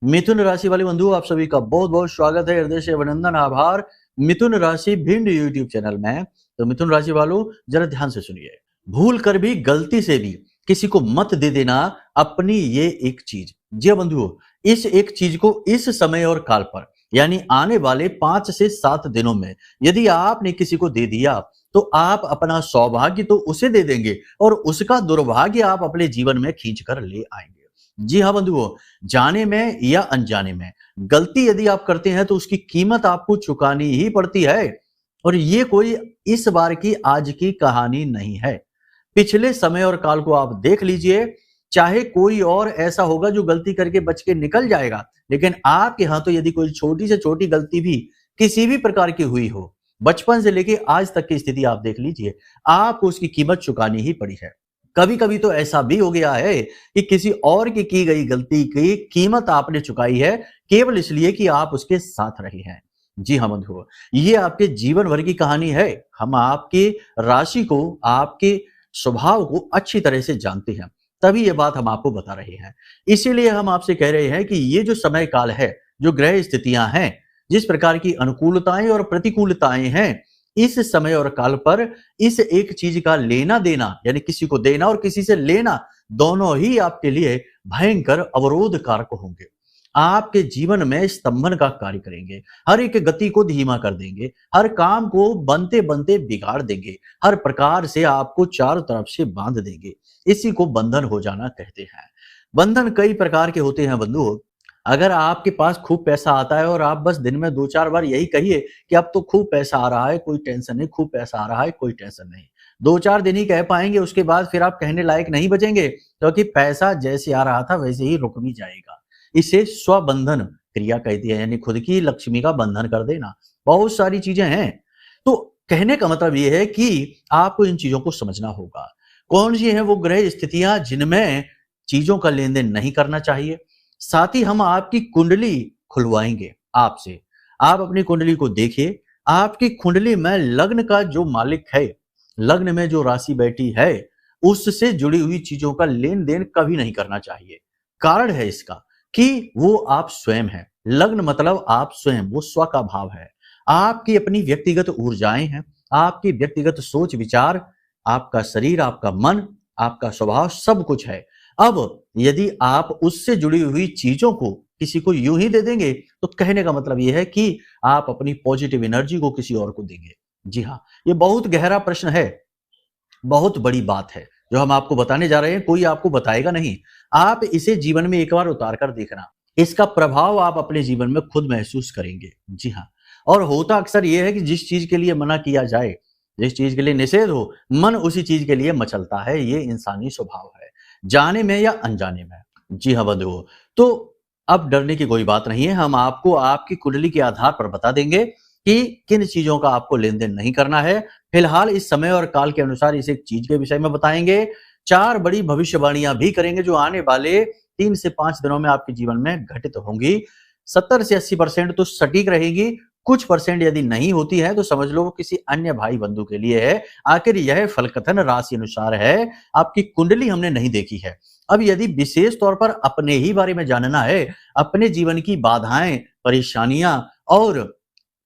मिथुन राशि वाले बंधु, आप सभी का बहुत बहुत स्वागत है। हृदय से अभिनंदन, आभार। मिथुन राशि भिंड यूट्यूब चैनल में। तो मिथुन राशि वालों, जरा ध्यान से सुनिए। भूल कर भी, गलती से भी किसी को मत दे देना अपनी ये एक चीज। जी हाँ बंधुओं, इस एक चीज को इस समय और काल पर, यानी आने वाले 5 से 7 दिनों में यदि आपने किसी को दे दिया तो आप अपना सौभाग्य तो उसे दे देंगे और उसका दुर्भाग्य आप अपने जीवन में खींच कर ले आएंगे। जी हाँ बंधुओं, जाने में या अनजाने में गलती यदि आप करते हैं तो उसकी कीमत आपको चुकानी ही पड़ती है। और ये कोई इस बार की आज की कहानी नहीं है। पिछले समय और काल को आप देख लीजिए, चाहे कोई और ऐसा होगा जो गलती करके बच के निकल जाएगा, लेकिन आपके यहाँ तो यदि कोई छोटी से छोटी गलती भी किसी भी प्रकार की हुई हो, बचपन से लेके आज तक की स्थिति आप देख लीजिए, आपको उसकी कीमत चुकानी ही पड़ी है। कभी कभी तो ऐसा भी हो गया है कि किसी और की गई गलती की कीमत आपने चुकाई है, केवल इसलिए कि आप उसके साथ रहे हैं। जी हाँ बंधुओं, ये आपके जीवन भर की कहानी है। हम आपके राशि को, आपके स्वभाव को अच्छी तरह से जानते हैं, तभी ये बात हम आपको बता रहे हैं। इसीलिए हम आपसे कह रहे हैं कि ये जो समय काल है, जो ग्रह स्थितियां हैं, जिस प्रकार की अनुकूलताएं और प्रतिकूलताएं हैं, इस समय और काल पर इस एक चीज का लेना देना, यानी किसी को देना और किसी से लेना, दोनों ही आपके लिए भयंकर अवरोध कारक होंगे। आपके जीवन में स्तंभन का कार्य करेंगे, हर एक गति को धीमा कर देंगे, हर काम को बनते बनते बिगाड़ देंगे, हर प्रकार से आपको चारों तरफ से बांध देंगे। इसी को बंधन हो जाना कहते हैं। बंधन कई प्रकार के होते हैं बंधु। अगर आपके पास खूब पैसा आता है और आप बस दिन में 2-4 बार यही कहिए कि अब तो खूब पैसा आ रहा है, कोई टेंशन नहीं, खूब पैसा आ रहा है, कोई टेंशन नहीं। 2-4 दिन ही कह पाएंगे, उसके बाद फिर आप कहने लायक नहीं बचेंगे, क्योंकि पैसा जैसे आ रहा था वैसे ही रुक भी जाएगा। इसे स्वबंधन क्रिया कहती है, यानी खुद की लक्ष्मी का बंधन कर देना। बहुत सारी चीजें हैं। तो कहने का मतलब यह है कि आपको इन चीजों को समझना होगा। कौन सी है वो ग्रह स्थितियां जिनमें चीजों का लेन देन नहीं करना चाहिए। साथ ही हम आपकी कुंडली खुलवाएंगे आपसे। आप अपनी कुंडली को देखिए, आपकी कुंडली में लग्न का जो मालिक है, लग्न में जो राशि बैठी है, उससे जुड़ी हुई चीजों का लेन देन कभी नहीं करना चाहिए। कारण है इसका कि वो आप स्वयं है। लग्न मतलब आप स्वयं, वो स्व का भाव है। आपकी अपनी व्यक्तिगत ऊर्जाएं हैं, आपकी व्यक्तिगत सोच विचार, आपका शरीर, आपका मन, आपका स्वभाव, सब कुछ है। अब यदि आप उससे जुड़ी हुई चीजों को किसी को यूं ही दे देंगे तो कहने का मतलब यह है कि आप अपनी पॉजिटिव एनर्जी को किसी और को देंगे। जी हाँ, ये बहुत गहरा प्रश्न है, बहुत बड़ी बात है जो हम आपको बताने जा रहे हैं। कोई आपको बताएगा नहीं, आप इसे जीवन में एक बार उतार कर देखना, इसका प्रभाव आप अपने जीवन में खुद महसूस करेंगे। जी हाँ, और होता अक्सर यह है कि जिस चीज के लिए मना किया जाए, जिस चीज के लिए निषेध हो, मन उसी चीज के लिए मचलता है। ये इंसानी स्वभाव है, जाने में या अनजाने में। जी हाँ बंधुओं, तो अब डरने की कोई बात नहीं है। हम आपको आपकी कुंडली के आधार पर बता देंगे कि किन चीजों का आपको लेन देन नहीं करना है। फिलहाल इस समय और काल के अनुसार इस एक चीज के विषय में बताएंगे। 4 बड़ी भविष्यवाणियां भी करेंगे जो आने वाले 3 से 5 दिनों में आपके जीवन में घटित होंगी। 70 से 80% तो सटीक रहेगी, कुछ परसेंट यदि नहीं होती है तो समझ लो वो किसी अन्य भाई बंधु के लिए है। आखिर यह फलकथन राशि अनुसार है, आपकी कुंडली हमने नहीं देखी है। अब यदि विशेष तौर पर अपने ही बारे में जानना है, अपने जीवन की बाधाएं, परेशानियां और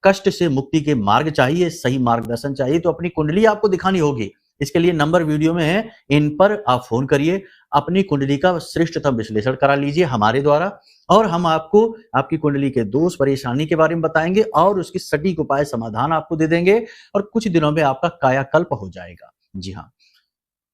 कष्ट से मुक्ति के मार्ग चाहिए, सही मार्गदर्शन चाहिए, तो अपनी कुंडली आपको दिखानी होगी। इसके लिए नंबर वीडियो में है, इन पर आप फोन करिए, अपनी कुंडली का श्रेष्ठतम विश्लेषण करा लीजिए हमारे द्वारा, और हम आपको आपकी कुंडली के दोष परेशानी के बारे में बताएंगे और उसकी सटीक उपाय समाधान आपको दे देंगे, और कुछ दिनों में आपका कायाकल्प हो जाएगा। जी हाँ,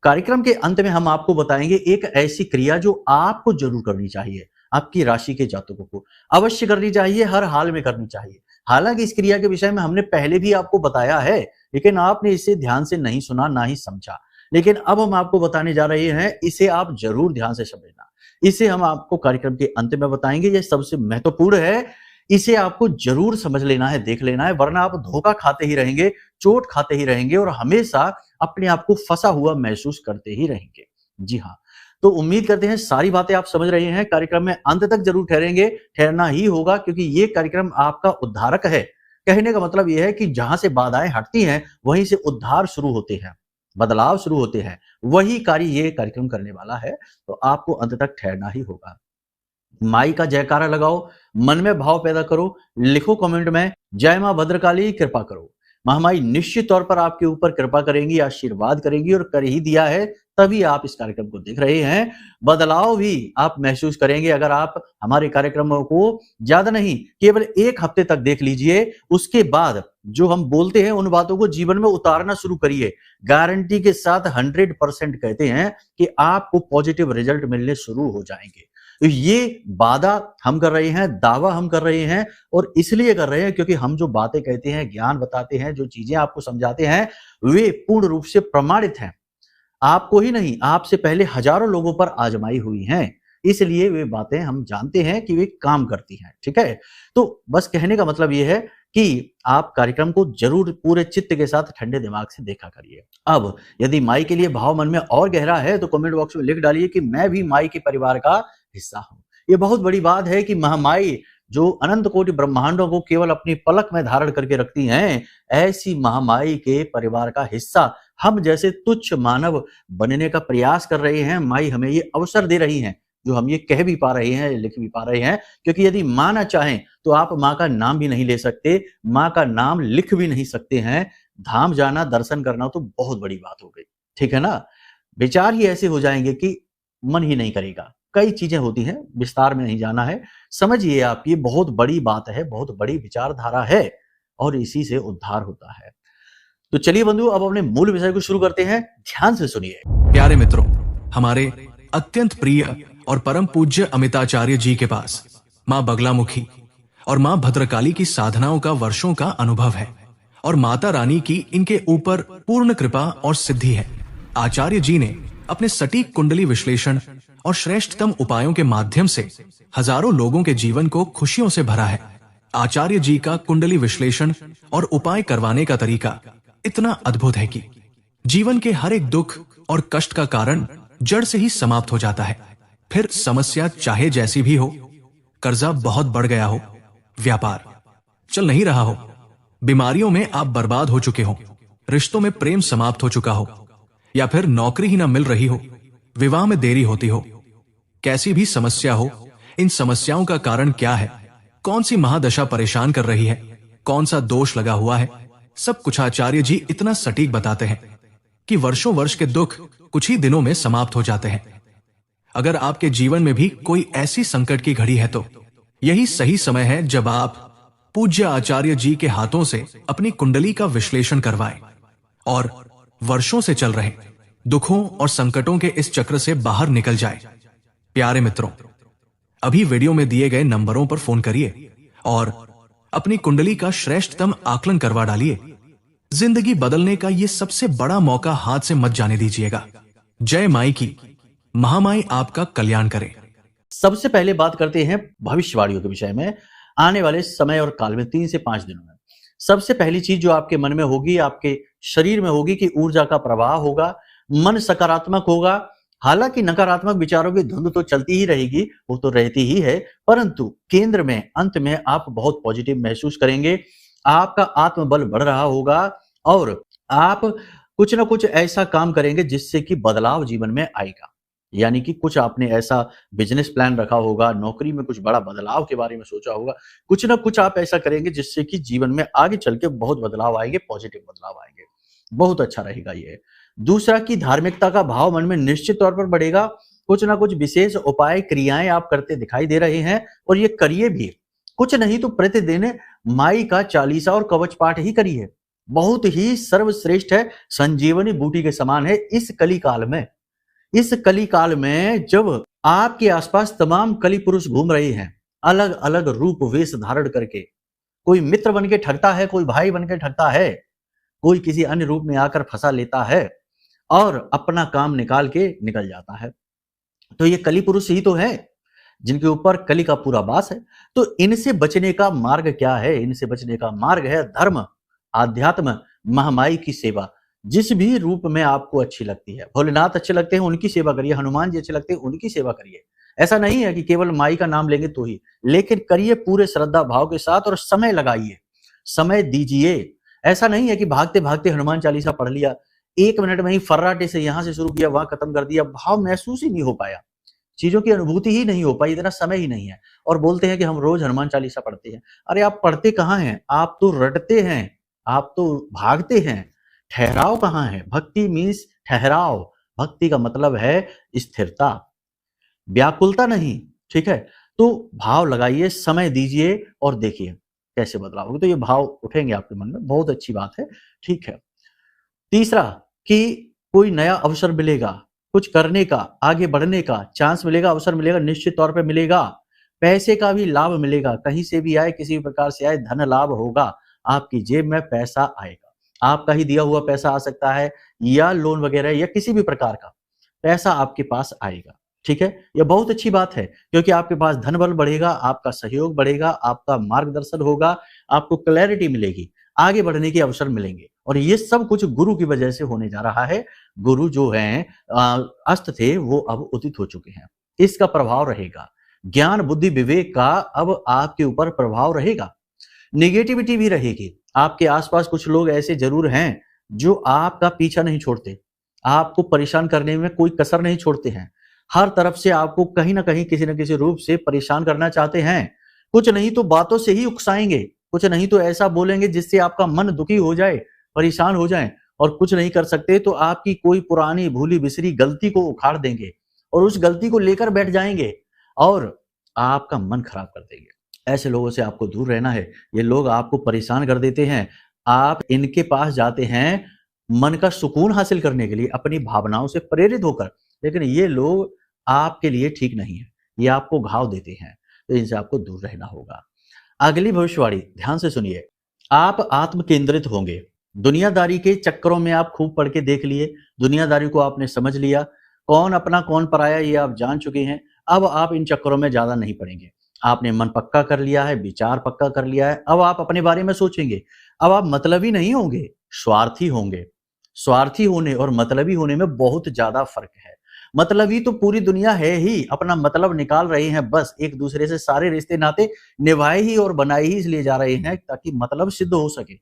कार्यक्रम के अंत में हम आपको बताएंगे एक ऐसी क्रिया जो आपको जरूर करनी चाहिए, आपकी राशि के जातकों को अवश्य करनी चाहिए, हर हाल में करनी चाहिए। हालांकि इस क्रिया के विषय में हमने पहले भी आपको बताया है, लेकिन आपने इसे ध्यान से नहीं सुना, ना ही समझा। लेकिन अब हम आपको बताने जा रहे हैं, इसे आप जरूर ध्यान से समझना। इसे हम आपको कार्यक्रम के अंत में बताएंगे, यह सबसे महत्वपूर्ण है। इसे आपको जरूर समझ लेना है, देख लेना है, वरना आप धोखा खाते ही रहेंगे, चोट खाते ही रहेंगे और हमेशा अपने आप को फंसा हुआ महसूस करते ही रहेंगे। जी हाँ, तो उम्मीद करते हैं सारी बातें आप समझ रहे हैं। कार्यक्रम में अंत तक जरूर ठहरेंगे, ठहरना ही होगा, क्योंकि ये कार्यक्रम आपका उद्धारक है। कहने का मतलब यह है कि जहां से बाधाएं हटती हैं वहीं से उद्धार शुरू होते हैं, बदलाव शुरू होते हैं। वही कार्य ये कार्यक्रम करने वाला है, तो आपको अंत तक ठहरना ही होगा। माई का जयकारा लगाओ, मन में भाव पैदा करो, लिखो कमेंट में जय मां भद्रकाली कृपा करो। महामाई निश्चित तौर पर आपके ऊपर कृपा करेंगी, आशीर्वाद करेंगी और कर ही दिया है, तभी आप इस कार्यक्रम को देख रहे हैं। बदलाव भी आप महसूस करेंगे अगर आप हमारे कार्यक्रमों को ज्यादा नहीं केवल 1 हफ्ते तक देख लीजिए। उसके बाद जो हम बोलते हैं उन बातों को जीवन में उतारना शुरू करिए। गारंटी के साथ 100% कहते हैं कि आपको पॉजिटिव रिजल्ट मिलने शुरू हो जाएंगे। तो ये वादा हम कर रहे हैं, दावा हम कर रहे हैं और इसलिए कर रहे हैं क्योंकि हम जो बातें कहते हैं, ज्ञान बताते हैं, जो चीजें आपको समझाते हैं, वे पूर्ण रूप से प्रमाणित हैं। आपको ही नहीं, आपसे पहले हजारों लोगों पर आजमाई हुई हैं। इसलिए वे बातें हम जानते हैं कि वे काम करती हैं। ठीक है? तो बस कहने का मतलब ये है कि आप कार्यक्रम को जरूर पूरे चित्त के साथ ठंडे दिमाग से देखा करिए। अब यदि माई के लिए भाव मन में और गहरा है तो कमेंट बॉक्स में लिख डालिए कि मैं भी माई के परिवार का हिस्सा हूं। ये बहुत बड़ी बात है कि महामाई जो अनंत कोटि ब्रह्मांडों को केवल अपनी पलक में धारण करके रखती हैं, ऐसी महामाई के परिवार का हिस्सा हम जैसे तुच्छ मानव बनने का प्रयास कर रहे हैं। माई हमें ये अवसर दे रही हैं, जो हम ये कह भी पा रहे हैं, लिख भी पा रहे हैं, क्योंकि यदि मां ना चाहें तो आप मां का नाम भी नहीं ले सकते, मां का नाम लिख भी नहीं सकते हैं। धाम जाना, दर्शन करना तो बहुत बड़ी बात हो गई। ठीक है ना? विचार ही ऐसे हो जाएंगे कि मन ही नहीं करेगा। कई चीजें होती हैं, विस्तार में नहीं जाना है। समझिए आप, ये बहुत बड़ी बात है, बहुत बड़ी विचारधारा है और इसी से उद्धार होता है। तो चलिए बंधु, अब अपने मूल विषय को शुरू करते हैं। ध्यान से सुनिए। प्यारे मित्रों, हमारे अत्यंत प्रिय और परम पूज्य अमिताचार्य जी के पास मां बगलामुखी और मां भद्रकाली की साधनाओं का वर्षों का अनुभव है और माता रानी की इनके ऊपर पूर्ण कृपा और सिद्धि है। आचार्य जी ने अपने सटीक कुंडली विश्लेषण और श्रेष्ठतम उपायों के माध्यम से हजारों लोगों के जीवन को खुशियों से भरा है। आचार्य जी का कुंडली विश्लेषण और उपाय करवाने का तरीका इतना अद्भुत है कि जीवन के हर एक दुख और कष्ट का कारण जड़ से ही समाप्त हो जाता है। फिर समस्या चाहे जैसी भी हो, कर्जा बहुत बढ़ गया हो, व्यापार चल नहीं रहा हो, बीमारियों में आप बर्बाद हो चुके हो, रिश्तों में प्रेम समाप्त हो चुका हो या फिर नौकरी ही ना मिल रही हो, विवाह में देरी होती हो, कैसी भी समस्या हो, इन समस्याओं का कारण क्या है, कौन सी महादशा परेशान कर रही है, कौन सा दोष लगा हुआ है, सब कुछ आचार्य जी इतना सटीक बताते हैं कि वर्षों वर्ष के दुख कुछ ही दिनों में समाप्त हो जाते हैं। अगर आपके जीवन में भी कोई ऐसी संकट की घड़ी है तो यही सही समय है जब आप पूज्य आचार्य जी के हाथों से अपनी कुंडली का विश्लेषण करवाएं और वर्षों से चल रहे दुखों और संकटों के इस चक्र से बाहर निकल जाए। प्यारे मित्रों, अभी वीडियो में दिए गए नंबरों पर फोन करिए और अपनी कुंडली का श्रेष्ठतम आकलन करवा डालिए। जिंदगी बदलने का ये सबसे बड़ा मौका हाथ से मत जाने दीजिएगा। जय माई की। महामाई आपका कल्याण करे। सबसे पहले बात करते हैं भविष्यवाणियों के विषय में। आने वाले समय और काल में 3 से 5 दिनों में सबसे पहली चीज जो आपके मन में होगी, आपके शरीर में होगी कि ऊर्जा का प्रवाह होगा, मन सकारात्मक होगा। हालांकि नकारात्मक विचारों की धुंध तो चलती ही रहेगी, वो तो रहती ही है, परंतु केंद्र में अंत में आप बहुत पॉजिटिव महसूस करेंगे। आपका आत्मबल बढ़ रहा होगा और आप कुछ ना कुछ ऐसा काम करेंगे जिससे कि बदलाव जीवन में आएगा। यानी कि कुछ आपने ऐसा बिजनेस प्लान रखा होगा, नौकरी में कुछ बड़ा बदलाव के बारे में सोचा होगा, कुछ ना कुछ आप ऐसा करेंगे जिससे कि जीवन में आगे चल के बहुत बदलाव आएंगे, पॉजिटिव बदलाव आएंगे। बहुत अच्छा रहेगा ये। दूसरा कि धार्मिकता का भाव मन में निश्चित तौर पर बढ़ेगा। कुछ ना कुछ विशेष उपाय, क्रियाएं आप करते दिखाई दे रहे हैं और ये करिए भी। कुछ नहीं तो प्रतिदिन माई का चालीसा और कवच पाठ ही करिए। बहुत ही सर्वश्रेष्ठ है, संजीवनी बूटी के समान है इस कली काल में। इस कली काल में जब आपके आसपास तमाम कली पुरुष घूम रहे हैं, अलग अलग रूप वेश धारण करके, कोई मित्र बन के ठगता है, कोई भाई बन के ठगता है, कोई किसी अन्य रूप में आकर फंसा लेता है और अपना काम निकाल के निकल जाता है। तो ये कली पुरुष ही तो है जिनके ऊपर कली का पूरा वास है। तो इनसे बचने का मार्ग क्या है? इनसे बचने का मार्ग है धर्म, आध्यात्म, महामाई की सेवा। जिस भी रूप में आपको अच्छी लगती है, भोलेनाथ अच्छे लगते हैं उनकी सेवा करिए, हनुमान जी अच्छे लगते हैं उनकी सेवा करिए। ऐसा नहीं है कि केवल माई का नाम लेंगे तो ही, लेकिन करिए पूरे श्रद्धा भाव के साथ और समय लगाइए, समय दीजिए। ऐसा नहीं है कि भागते भागते हनुमान चालीसा पढ़ लिया, 1 मिनट में ही फर्राटे से यहां से शुरू किया, वहां खत्म कर दिया, भाव महसूस ही नहीं हो पाया। चीजों की अनुभूति ही नहीं हो पाई, इतना समय ही नहीं है। और बोलते हैं कि हम रोज हनुमान चालीसा पढ़ते हैं। अरे आप पढ़ते कहाँ हैं? आप तो रटते हैं, आप तो भागते हैं। ठहराव कहाँ है? भक्ति मीन्स ठहराव। भक्ति का मतलब है स्थिरता, व्याकुलता नहीं। ठीक है, तो भाव लगाइए, समय दीजिए और देखिए कैसे बदलाव होगा। तो ये भाव उठेंगे आपके मन में, बहुत अच्छी बात है। ठीक है, तीसरा कि कोई नया अवसर मिलेगा, कुछ करने का, आगे बढ़ने का चांस मिलेगा, अवसर मिलेगा, निश्चित तौर पे मिलेगा। पैसे का भी लाभ मिलेगा, कहीं से भी आए, किसी भी प्रकार से आए, धन लाभ होगा। आपकी जेब में पैसा आएगा, आपका ही दिया हुआ पैसा आ सकता है, या लोन वगैरह या किसी भी प्रकार का पैसा आपके पास आएगा। ठीक है, यह बहुत अच्छी बात है, क्योंकि आपके पास धन बल बढ़ेगा, आपका सहयोग बढ़ेगा, आपका मार्गदर्शन होगा, आपको क्लैरिटी मिलेगी, आगे बढ़ने के अवसर मिलेंगे। और ये सब कुछ गुरु की वजह से होने जा रहा है। गुरु जो हैं अस्त थे, वो अब उदित हो चुके हैं, इसका प्रभाव रहेगा। ज्ञान बुद्धि विवेक का अब आपके ऊपर प्रभाव रहेगा। निगेटिविटी भी रहेगी। आपके आसपास कुछ लोग ऐसे जरूर हैं जो आपका पीछा नहीं छोड़ते, आपको परेशान करने में कोई कसर नहीं छोड़ते हैं। हर तरफ से आपको कहीं ना कहीं किसी न किसी रूप से परेशान करना चाहते हैं। कुछ नहीं तो बातों से ही उकसाएंगे, कुछ नहीं तो ऐसा बोलेंगे जिससे आपका मन दुखी हो जाए, परेशान हो जाए। और कुछ नहीं कर सकते तो आपकी कोई पुरानी भूली बिसरी गलती को उखाड़ देंगे और उस गलती को लेकर बैठ जाएंगे और आपका मन खराब कर देंगे। ऐसे लोगों से आपको दूर रहना है। ये लोग आपको परेशान कर देते हैं। आप इनके पास जाते हैं मन का सुकून हासिल करने के लिए, अपनी भावनाओं से प्रेरित होकर, लेकिन ये लोग आपके लिए ठीक नहीं है, ये आपको घाव देते हैं, तो इनसे आपको दूर रहना होगा। अगली भविष्यवाणी ध्यान से सुनिए। आप आत्म केंद्रित होंगे। दुनियादारी के चक्करों में आप खूब पढ़ के देख लिए, दुनियादारी को आपने समझ लिया, कौन अपना कौन पराया ये आप जान चुके हैं। अब आप इन चक्करों में ज्यादा नहीं पड़ेंगे। आपने मन पक्का कर लिया है, विचार पक्का कर लिया है। अब आप अपने बारे में सोचेंगे। अब आप मतलबी नहीं होंगे, स्वार्थी होंगे। स्वार्थी होने और मतलबी होने में बहुत ज्यादा फर्क है। मतलबी तो पूरी दुनिया है ही, अपना मतलब निकाल रहे हैं, बस एक दूसरे से सारे रिश्ते नाते निभाए ही और बनाए ही इसलिए जा रहे हैं ताकि मतलब सिद्ध हो सके।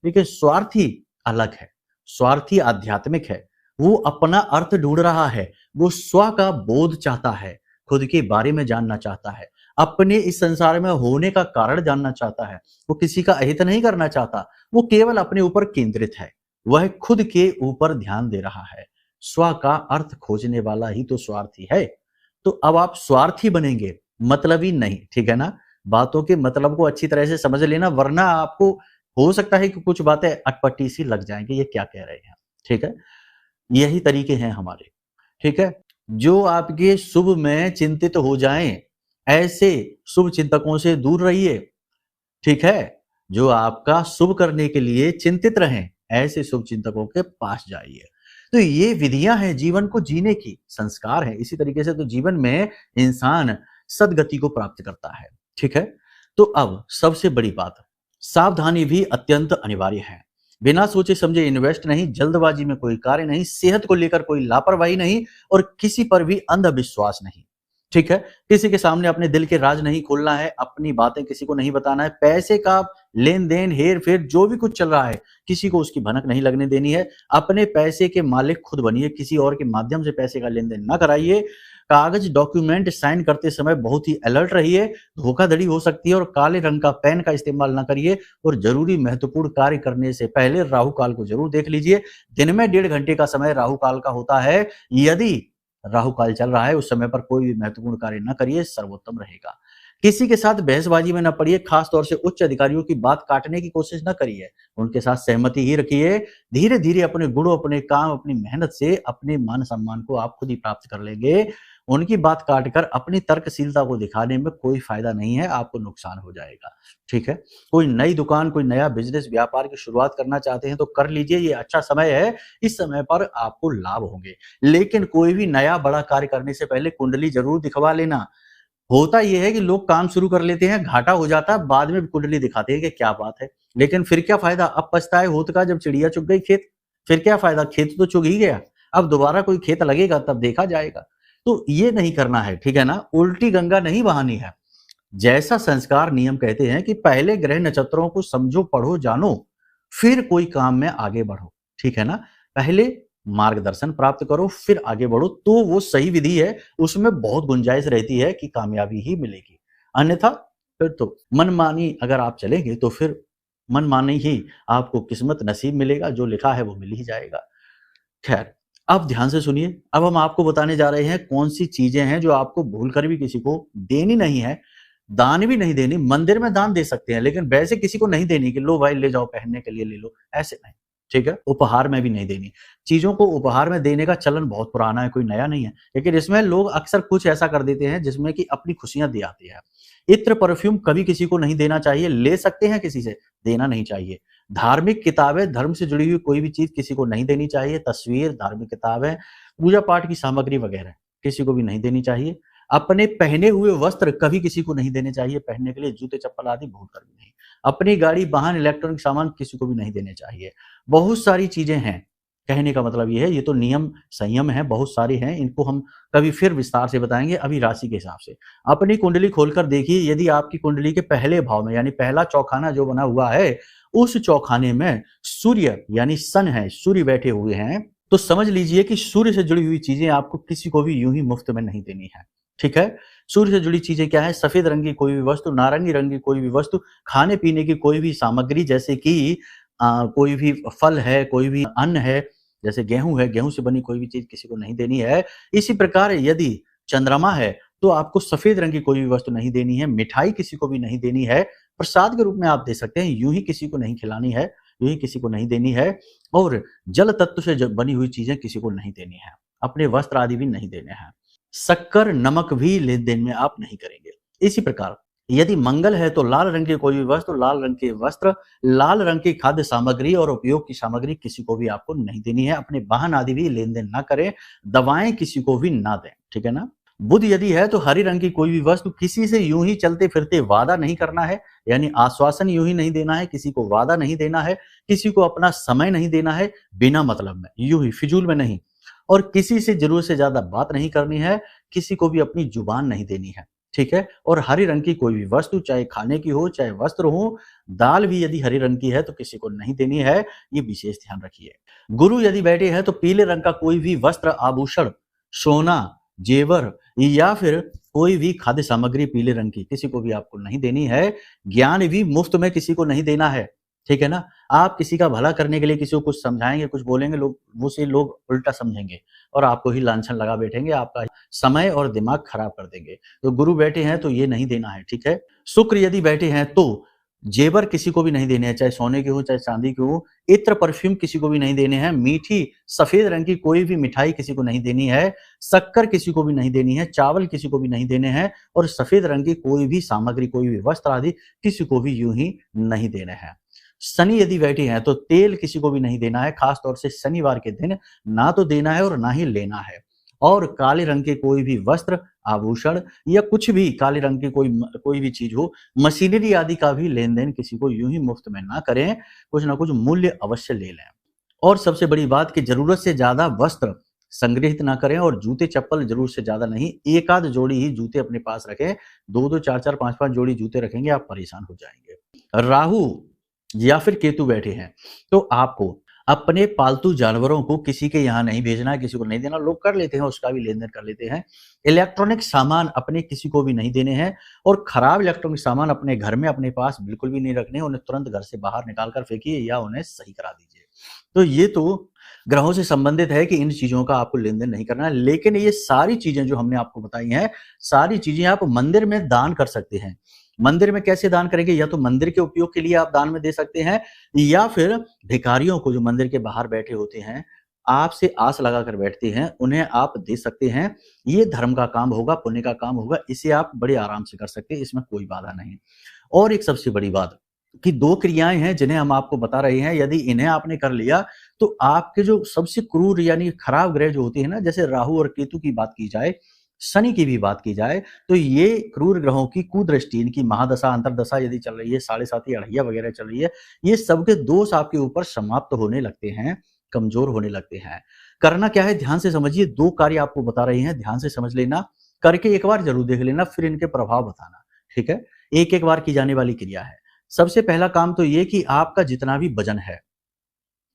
लेकिन स्वार्थी अलग है, स्वार्थी आध्यात्मिक है। वो अपना अर्थ ढूंढ रहा है, वो स्व का बोध चाहता है, खुद के बारे में जानना चाहता है, अपने इस संसार में होने का कारण जानना चाहता है। वो किसी का अहित नहीं करना चाहता, वो केवल अपने ऊपर केंद्रित है, वह खुद के ऊपर ध्यान दे रहा है। स्व का अर्थ खोजने वाला ही तो स्वार्थी है। तो अब आप स्वार्थी बनेंगे, मतलबी नहीं। ठीक है ना, बातों के मतलब को अच्छी तरह से समझ लेना, वरना आपको हो सकता है कि कुछ बातें अटपटी सी लग जाएंगे, ये क्या कह रहे हैं। ठीक है, यही तरीके हैं हमारे। ठीक है, जो आपके शुभ में चिंतित हो जाएं, ऐसे शुभ चिंतकों से दूर रहिए। ठीक है, जो आपका शुभ करने के लिए चिंतित रहें, ऐसे शुभ चिंतकों के पास जाइए। तो ये विधियां हैं जीवन को जीने की, संस्कार है। इसी तरीके से तो जीवन में इंसान सदगति को प्राप्त करता है। ठीक है, तो अब सबसे बड़ी बात, सावधानी भी अत्यंत अनिवार्य है। बिना सोचे समझे इन्वेस्ट नहीं, जल्दबाजी में कोई कार्य नहीं, सेहत को लेकर कोई लापरवाही नहीं और किसी पर भी अंधविश्वास नहीं। ठीक है, किसी के सामने अपने दिल के राज नहीं खोलना है, अपनी बातें किसी को नहीं बताना है। पैसे का लेन देन, हेर फेर जो भी कुछ चल रहा है, किसी को उसकी भनक नहीं लगने देनी है। अपने पैसे के मालिक खुद बनिए, किसी और के माध्यम से पैसे का लेन देन ना कराइए। कागज डॉक्यूमेंट साइन करते समय बहुत ही अलर्ट रहिए, धोखाधड़ी हो सकती है। और काले रंग का पेन का इस्तेमाल ना करिए। और जरूरी महत्वपूर्ण कार्य करने से पहले राहु काल को जरूर देख लीजिए। दिन में 1.5 घंटे का समय राहु काल का होता है। यदि राहु काल चल रहा है, उस समय पर कोई भी महत्वपूर्ण कार्य न करिए, सर्वोत्तम रहेगा। किसी के साथ बहसबाजी में न पड़िए, खास तौर से उच्च अधिकारियों की बात काटने की कोशिश न करिए, उनके साथ सहमति ही रखिए। धीरे धीरे अपने गुणों, अपने काम, अपनी मेहनत से अपने मान सम्मान को आप खुद ही प्राप्त कर लेंगे। उनकी बात काटकर अपनी तर्कशीलता को दिखाने में कोई फायदा नहीं है, आपको नुकसान हो जाएगा। ठीक है, कोई नई दुकान, कोई नया बिजनेस, व्यापार की शुरुआत करना चाहते हैं तो कर लीजिए, ये अच्छा समय है। इस समय पर आपको लाभ होंगे। लेकिन कोई भी नया बड़ा कार्य करने से पहले कुंडली जरूर दिखवा लेना। होता यह है कि लोग काम शुरू कर लेते हैं, घाटा हो जाता है, बाद में कुंडली दिखाते हैं कि क्या बात है। लेकिन फिर क्या फायदा, अब पछताए होत का जब चिड़िया चुग गई खेत। फिर क्या फायदा, खेत तो चुग ही गया, अब दोबारा कोई खेत लगेगा तब देखा जाएगा। तो ये नहीं करना है। ठीक है ना, उल्टी गंगा नहीं बहानी है। जैसा संस्कार नियम कहते हैं कि पहले ग्रह नक्षत्रों को समझो, पढ़ो, जानो, फिर कोई काम में आगे बढ़ो। ठीक है ना, पहले मार्गदर्शन प्राप्त करो, फिर आगे बढ़ो, तो वो सही विधि है, उसमें बहुत गुंजाइश रहती है कि कामयाबी ही मिलेगी। अन्यथा फिर तो मनमानी अगर आप चलेंगे तो फिर मनमानी ही आपको किस्मत नसीब मिलेगा, जो लिखा है वो मिल ही जाएगा। खैर, अब ध्यान से सुनिए, अब हम आपको बताने जा रहे हैं कौन-सी चीज़ें हैं जो आपको भूलकर भी किसी को देनी नहीं है, दान भी नहीं देनी। मंदिर में दान दे सकते हैं, लेकिन वैसे किसी को नहीं देनी कि लो भाई ले जाओ पहनने के लिए ले लो, ऐसे नहीं, ठीक है? उपहार में भी नहीं देनी। चीज़ों को उपहार में देने का चलन बहुत पुराना है, कोई नया नहीं है, लेकिन इसमें लोग अक्सर कुछ ऐसा कर देते हैं जिसमें कि अपनी खुशियाँ दिलाते हैं। इत्र, परफ्यूम कभी किसी को नहीं देना चाहिए, ले सकते हैं किसी से, देना नहीं चाहिए। धार्मिक किताबें, धर्म से जुड़ी हुई कोई भी चीज़ किसी को नहीं देनी चाहिए, तस्वीर, धार्मिक किताबें, पूजा-पाठ की सामग्री वगैरह किसी को भी नहीं देनी चाहिए। अपने पहने हुए वस्त्र कभी किसी को नहीं देने चाहिए पहनने के लिए, जूते-चप्पल आदि भूलकर भी नहीं। अपनी गाड़ी, वाहन, इलेक्ट्रॉनिक सामान किसी को भी नहीं देने चाहिए। बहुत सारी चीज़ें हैं, कहने का मतलब ये है, ये तो नियम, संयम हैं, बहुत सारे हैं, इनको हम कभी फिर विस्तार से बताएँगे, अभी राशि के हिसाब से। अपनी कुंडली खोलकर देखिए, यदि आपकी कुंडली के पहले भाव में यानी पहला चौखाना जो बना हुआ है, उस चौखाने में सूर्य यानी सन है, सूर्य बैठे हुए हैं, तो समझ लीजिए कि सूर्य से जुड़ी हुई चीज़ें आपको किसी को भी यूँ ही मुफ्त में नहीं देनी है, ठीक है? सूर्य से जुड़ी चीज़ें क्या है? सफ़ेद रंग की कोई भी वस्तु, नारंगी रंग की कोई भी वस्तु, खाने-पीने की कोई भी सामग्री जैसे कि कोई भी फल है, कोई भी अन्न है, जैसे गेहूँ है, गेहूँ से बनी कोई भी चीज़ किसी को नहीं देनी है। इसी प्रकार यदि चंद्रमा है, तो आपको सफ़ेद रंग की कोई भी वस्तु नहीं देनी है, मिठाई किसी को भी नहीं देनी है, प्रसाद के रूप में आप दे सकते हैं, यूँ ही किसी को नहीं खिलानी है, यूँ ही किसी को नहीं देनी है और जल तत्व से ज बनी हुई चीज़ें किसी को नहीं देनी है, अपने वस्त्र आदि भी नहीं देने हैं। शक्कर, नमक भी लेन-देन में आप नहीं करेंगे। इसी प्रकार यदि मंगल है तो लाल रंग की कोई भी वस्तु, लाल रंग के वस्त्र, लाल रंग की खाद्य सामग्री और उपयोग की सामग्री किसी को भी आपको नहीं देनी है। अपने वाहन आदि भी लेन-देन ना करें, दवाएँ किसी को भी ना दें, ठीक है ना? बुध यदि है तो हरी रंग की कोई भी वस्तु, किसी से यूँ ही चलते-फिरते वादा नहीं करना है, यानी आश्वासन यूँ ही नहीं देना है, किसी को वादा नहीं देना है, किसी को अपना समय नहीं देना है बिना मतलब में, यूँ ही फिजूल में नहीं। और किसी से ज़रूरत से ज़्यादा बात नहीं करनी है, किसी को भी अपनी जुबान नहीं देनी है, ठीक है? और हरी रंग की कोई भी वस्तु, चाहे खाने की हो, चाहे वस्त्र हो, दाल भी यदि हरे रंग की है तो किसी को नहीं देनी है, ये विशेष ध्यान रखिए। गुरु यदि बैठे हैं तो पीले रंग का कोई भी वस्त्र, आभूषण, सोना, जेवर या फिर कोई भी खाद्य सामग्री पीले रंग की किसी को भी आपको नहीं देनी है। ज्ञान भी मुफ्त में किसी को नहीं देना है, ठीक है ना? आप किसी का भला करने के लिए किसी को कुछ समझाएँगे, कुछ बोलेंगे, लोग उसे लोग उल्टा समझेंगे और आपको ही लांछन लगा बैठेंगे, आपका समय और दिमाग खराब कर देंगे। तो गुरु बैठे हैं तो ये नहीं देना है, ठीक है? शुक्र यदि बैठे हैं तो जेवर किसी को भी नहीं देने हैं, चाहे सोने के हो, चाहे चांदी के हो। इत्र, परफ्यूम किसी को भी नहीं देने हैं। मीठी सफ़ेद रंग की कोई भी मिठाई किसी को नहीं देनी है। शक्कर किसी को भी नहीं देनी है, चावल किसी को भी नहीं देने हैं और सफ़ेद रंग की कोई भी सामग्री, कोई भी वस्त्र आदि किसी को भी यूँ ही नहीं देने हैं। शनि यदि बैठे हैं तो तेल किसी को भी नहीं देना है, खास तौर से शनिवार के दिन ना तो देना है और ना ही लेना है। और काले रंग के कोई भी वस्त्र, आभूषण या कुछ भी काले रंग की कोई भी चीज़ हो, मशीनरी आदि का भी लेन-देन किसी को यूँ ही मुफ्त में ना करें, कुछ ना कुछ मूल्य अवश्य ले लें। और सबसे बड़ी बात कि ज़रूरत से ज़्यादा वस्त्र संग्रहित ना करें और जूते-चप्पल ज़रूरत से ज़्यादा नहीं, एक आध जोड़ी ही जूते अपने पास रखें। 2-2, 4-4, 5-5 जोड़ी जूते रखेंगे, आप परेशान हो जाएँगे। राहु या फिर केतु बैठे हैं, तो आपको अपने पालतू जानवरों को किसी के यहाँ नहीं भेजना है, किसी को नहीं देना। लोग कर लेते हैं, उसका भी लेन-देन कर लेते हैं। इलेक्ट्रॉनिक सामान अपने किसी को भी नहीं देने हैं और खराब इलेक्ट्रॉनिक सामान अपने घर में अपने पास बिल्कुल भी नहीं रखने हैं। उन्हें तुरंत घर से बाहर निकाल कर फेंकिए या उन्हें सही करा दीजिए। तो ये तो ग्रहों से संबंधित है कि इन चीज़ों का आपको लेन-देन नहीं करना है। लेकिन ये सारी चीज़ें जो हमने आपको बताई हैं, सारी चीज़ें आप मंदिर में दान कर सकते हैं। मंदिर में कैसे दान करेंगे? या तो मंदिर के उपयोग के लिए आप दान में दे सकते हैं या फिर भिखारियों को जो मंदिर के बाहर बैठे होते हैं, आपसे आस लगाकर बैठते हैं, उन्हें आप दे सकते हैं। ये धर्म का काम होगा, पुण्य का काम होगा, इसे आप बड़े आराम से कर सकते हैं, इसमें कोई बाधा नहीं। और एक सबसे बड़ी बात कि 2 क्रियाएँ हैं जिन्हें हम आपको बता रहे हैं, यदि इन्हें आपने कर लिया तो आपके जो सबसे क्रूर यानी खराब ग्रह जो होते हैं ना, जैसे राहु और केतु की बात की जाए, शनि की भी बात की जाए, तो ये क्रूर ग्रहों की कुदृष्टि, इनकी महादशा, अंतर्दशा यदि चल रही है, साढ़े साती, अढ़ैया वगैरह चल रही है, ये सबके दोष आपके ऊपर समाप्त होने लगते हैं, कमज़ोर होने लगते हैं। करना क्या है? ध्यान से समझिए, 2 कार्य आपको बता रहे हैं, ध्यान से समझ लेना, करके एक बार ज़रूर देख लेना, फिर इनके प्रभाव बताना, ठीक है? एक-एक बार की जाने वाली क्रिया है। सबसे पहला काम तो ये कि आपका जितना भी वज़न है,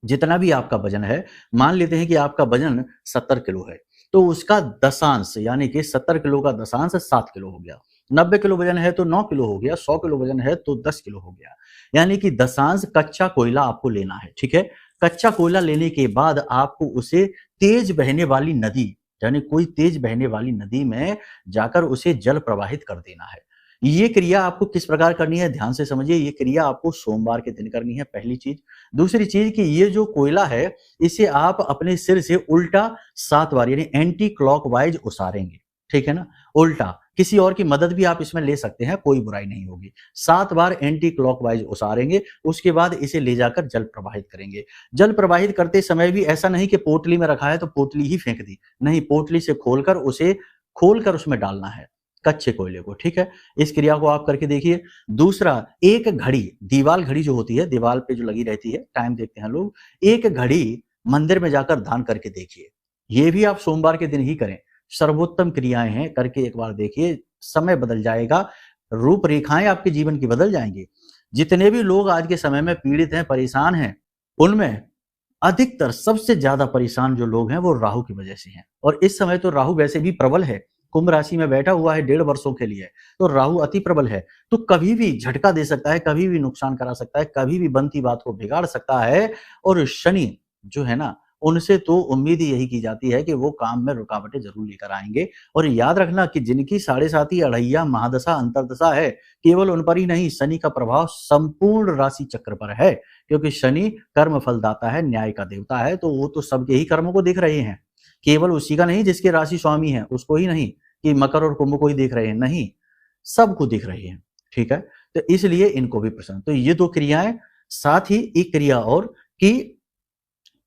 जितना भी आपका वजन है, मान लेते हैं कि आपका वजन 70 किलो है, तो उसका दशांश यानी कि 70 किलो का दशांश 7 किलो हो गया। 90 किलो वजन है तो 9 किलो हो गया, 100 किलो वजन है तो 10 किलो हो गया। यानी कि दशांश कच्चा कोयला आपको लेना है, ठीक है? कच्चा कोयला लेने के बाद आपको उसे तेज बहने वाली नदी, यानी कोई तेज बहने वाली नदी में जाकर उसे जल प्रवाहित कर देना है। ये क्रिया आपको किस प्रकार करनी है, ध्यान से समझिए। ये क्रिया आपको सोमवार के दिन करनी है, पहली चीज। दूसरी चीज कि ये जो कोयला है, इसे आप अपने सिर से उल्टा 7 बार यानी एंटी क्लॉकवाइज उसारेंगे, ठीक है ना? उल्टा। किसी और की मदद भी आप इसमें ले सकते हैं, कोई बुराई नहीं होगी। 7 बार एंटी क्लॉकवाइज उसारेंगे, उसके बाद इसे ले जाकर जल प्रवाहित करेंगे। जल प्रवाहित करते समय भी ऐसा नहीं कि पोटली में रखा है तो पोटली ही फेंक दी, नहीं, पोटली से खोलकर उसमें डालना है कच्चे कोयले को, ठीक है? इस क्रिया को आप करके देखिए। दूसरा, एक घड़ी, दीवाल घड़ी जो होती है, दीवाल पे जो लगी रहती है, टाइम देखते हैं लोग, एक घड़ी मंदिर में जाकर दान करके देखिए। ये भी आप सोमवार के दिन ही करें। सर्वोत्तम क्रियाएं हैं, करके एक बार देखिए, समय बदल जाएगा, रूपरेखाएं आपके जीवन की बदल जाएंगी। जितने भी लोग आज के समय में पीड़ित हैं, परेशान हैं, उनमें अधिकतर सबसे ज्यादा परेशान जो लोग हैं वो राहु की वजह से हैं। और इस समय तो राहु वैसे भी प्रबल है, कुंभ राशि में बैठा हुआ है 1.5 वर्षों के लिए, तो राहु अति प्रबल है, तो कभी भी झटका दे सकता है, कभी भी नुकसान करा सकता है, कभी भी बनती बात को बिगाड़ सकता है। और शनि जो है ना, उनसे तो उम्मीद ही यही की जाती है कि वो काम में रुकावटें जरूर लेकर आएंगे। और याद रखना कि जिनकी 7.5 अढ़ैया महादशा अंतरदशा है, केवल उन पर ही नहीं, शनि का प्रभाव संपूर्ण राशि चक्र पर है, क्योंकि शनि कर्म फलदाता है, न्याय का देवता है, तो वो तो सबके ही कर्मों को देख रहे हैं, केवल उसी का नहीं जिसके राशि स्वामी है उसको ही नहीं, कि मकर और कुंभ को ही देख रहे हैं, नहीं, सबको देख रहे हैं, ठीक है? तो इसलिए इनको भी प्रसन्न। तो ये 2 क्रियाएं, साथ ही एक क्रिया और कि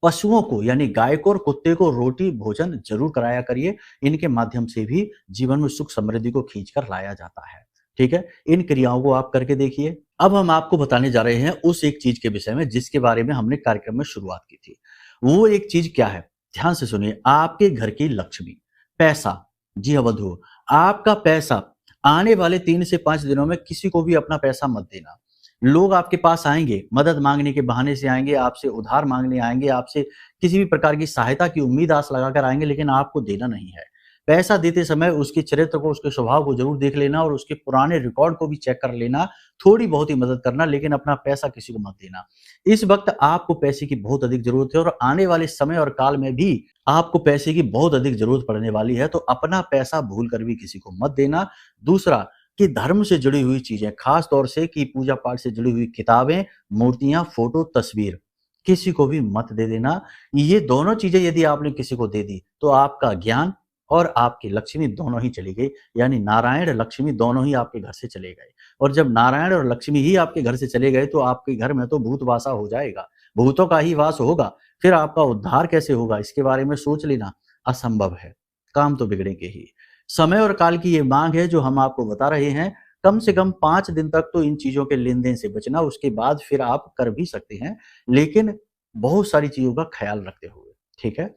पशुओं को यानी गाय को और कुत्ते को रोटी भोजन जरूर कराया करिए। इनके माध्यम से भी जीवन में सुख समृद्धि को खींचकर लाया जाता है, ठीक है? इन क्रियाओं को आप करके देखिए। अब हम आपको बताने जा रहे हैं उस एक चीज के विषय में जिसके बारे में हमने कार्यक्रम में शुरुआत की थी। वो एक चीज क्या है, ध्यान से सुनिए। आपके घर की लक्ष्मी, पैसा, जी हाँ बंधु, आपका पैसा आने वाले 3 से 5 दिनों में किसी को भी अपना पैसा मत देना। लोग आपके पास आएंगे, मदद मांगने के बहाने से आएंगे, आपसे उधार मांगने आएंगे, आपसे किसी भी प्रकार की सहायता की उम्मीद आस लगाकर आएंगे, लेकिन आपको देना नहीं है। पैसा देते समय उसके चरित्र को, उसके स्वभाव को जरूर देख लेना और उसके पुराने रिकॉर्ड को भी चेक कर लेना, थोड़ी बहुत ही मदद करना, लेकिन अपना पैसा किसी को मत देना। इस वक्त आपको पैसे की बहुत अधिक जरूरत है और आने वाले समय और काल में भी आपको पैसे की बहुत अधिक जरूरत पड़ने वाली है, तो अपना पैसा भूल कर भी किसी को मत देना। दूसरा, कि धर्म से जुड़ी हुई चीजें, खास तौर से कि पूजा पाठ से जुड़ी हुई किताबें, मूर्तियां, फोटो, तस्वीर किसी को भी मत दे देना। ये दोनों चीजें यदि आपने किसी को दे दी तो आपका ज्ञान और आपकी लक्ष्मी दोनों ही चली गई, यानी नारायण लक्ष्मी दोनों ही आपके घर से चले गए। और जब नारायण और लक्ष्मी ही आपके घर से चले गए तो आपके घर में तो भूत वासा हो जाएगा, भूतों का ही वास होगा। फिर आपका उद्धार कैसे होगा, इसके बारे में सोच लेना, असंभव है, काम तो बिगड़ेंगे ही। समय और काल की ये मांग है जो हम आपको बता रहे हैं। कम से कम 5 दिन तक तो इन चीजों के लेन देन से बचना, उसके बाद फिर आप कर भी सकते हैं, लेकिन बहुत सारी चीजों का ख्याल रखते हुए, ठीक है?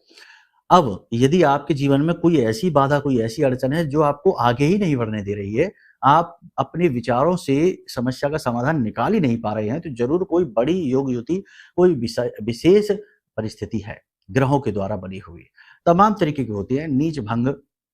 अब यदि आपके जीवन में कोई ऐसी बाधा, कोई ऐसी अड़चन है जो आपको आगे ही नहीं बढ़ने दे रही है, आप अपने विचारों से समस्या का समाधान निकाल ही नहीं पा रहे हैं, तो जरूर कोई बड़ी योग युति, कोई विशेष परिस्थिति है ग्रहों के द्वारा बनी हुई। तमाम तरीके की होती है, नीच भंग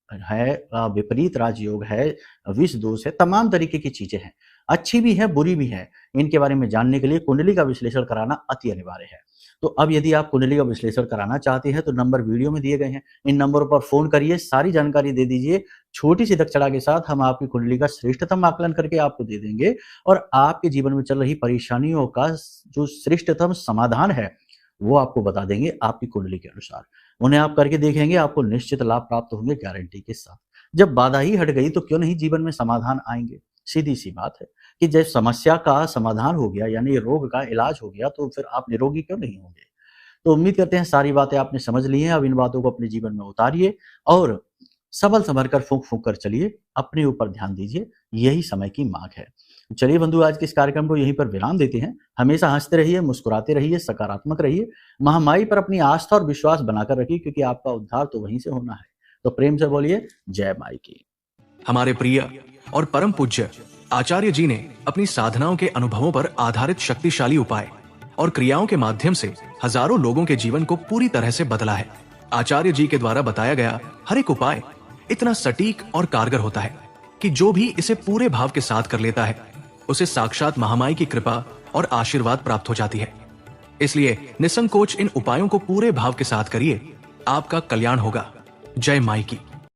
है, विपरीत राजयोग है, विष दोष है, तमाम तरीके की चीजें हैं, अच्छी भी है, बुरी भी है। इनके बारे में जानने के लिए कुंडली का विश्लेषण कराना अति अनिवार्य है। तो अब यदि आप कुंडली का विश्लेषण कराना चाहते हैं तो नंबर वीडियो में दिए गए हैं, इन नंबरों पर फोन करिए, सारी जानकारी दे दीजिए। छोटी सी दक्षता के साथ हम आपकी कुंडली का श्रेष्ठतम आकलन करके आपको दे देंगे और आपके जीवन में चल रही परेशानियों का जो श्रेष्ठतम समाधान है वो आपको बता देंगे आपकी कुंडली के अनुसार। उन्हें आप करके देखेंगे, आपको निश्चित लाभ प्राप्त होंगे गारंटी के साथ। जब बाधा ही हट गई तो क्यों नहीं जीवन में समाधान आएंगे। सीधी सी बात है कि जब समस्या का समाधान हो गया, यानी रोग का इलाज हो गया, तो फिर आप निरोगी क्यों नहीं होंगे। तो उम्मीद करते हैं सारी बातें आपने समझ ली हैं। अब इन बातों को अपने जीवन में उतारिए और सबल संभल कर फूंक फूंक कर चलिए, अपने ऊपर ध्यान दीजिए, यही समय की मांग है। चलिए बंधु, आज के इस कार्यक्रम को यहीं पर विराम देते हैं। हमेशा हंसते रहिए, मुस्कुराते रहिए, सकारात्मक रहिए, महामाई पर अपनी आस्था और विश्वास बनाकर रखिए, क्योंकि आपका उद्धार तो वहीं से होना है। तो प्रेम से बोलिए जय माई की। हमारे प्रिय और परम पूज्य आचार्य जी ने अपनी साधनाओं के अनुभवों पर आधारित शक्तिशाली उपाय और क्रियाओं के माध्यम से हजारों लोगों के जीवन को पूरी तरह से बदला है। आचार्य जी के द्वारा बताया गया हर एक उपाय इतना सटीक और कारगर होता है कि जो भी इसे पूरे भाव के साथ कर लेता है उसे साक्षात महामाई की कृपा और आशीर्वाद प्राप्त हो जाती है। इसलिए निसंकोच इन उपायों को पूरे भाव के साथ करिए, आपका कल्याण होगा। जय माई की।